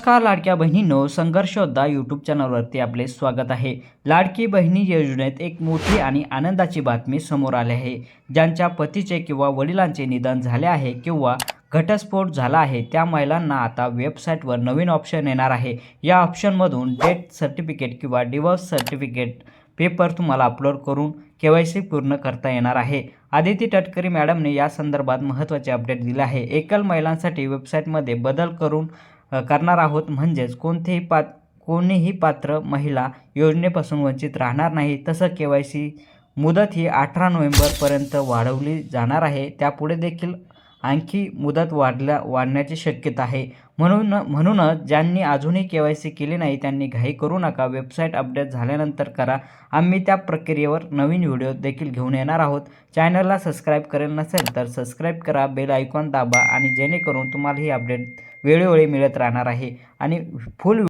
नमस्कार लाडक्या बहिणींनो, संघर्ष योद्धा यूट्यूब चॅनलवरती आपले स्वागत आहे। लाडकी बहिणी योजनेत एक मोठी आणि आनंदाची बातमी समोर आली आहे। ज्यांच्या पतीचे किंवा वडिलांचे निधन झाले आहे किंवा घटस्फोट झाला आहे त्या महिलांना आता वेबसाईटवर नवीन ऑप्शन येणार आहे। या ऑप्शनमधून डेथ सर्टिफिकेट किंवा डिवोर्स सर्टिफिकेट पेपर तुम्हाला अपलोड करून KYC पूर्ण करता येणार आहे। आदिती तटकरे मॅडमने या संदर्भात महत्त्वाचे अपडेट दिले आहे। एकल महिलांसाठी वेबसाईटमध्ये बदल करणार आहोत, म्हणजेच कोणीही पात्र महिला योजनेपासून वंचित राहणार नाही। तसं KYC मुदत ही 18 नोव्हेंबरपर्यंत वाढवली जाणार आहे। त्यापुढे देखील आणखी मुदत वाढण्याची शक्यता आहे। म्हणूनच ज्यांनी अजूनही KYC केले नाही त्यांनी घाई करू नका। वेबसाईट अपडेट झाल्यानंतर करा। आम्ही त्या प्रक्रियेवर नवीन व्हिडिओ देखील घेऊन येणार आहोत। चॅनलला सबस्क्राईब करेल नसेल तर सबस्क्राईब करा, बेल आयकॉन दाबा आणि जेणेकरून तुम्हाला ही अपडेट वेळोवेळी मिळत राहणार आहे आणि फुल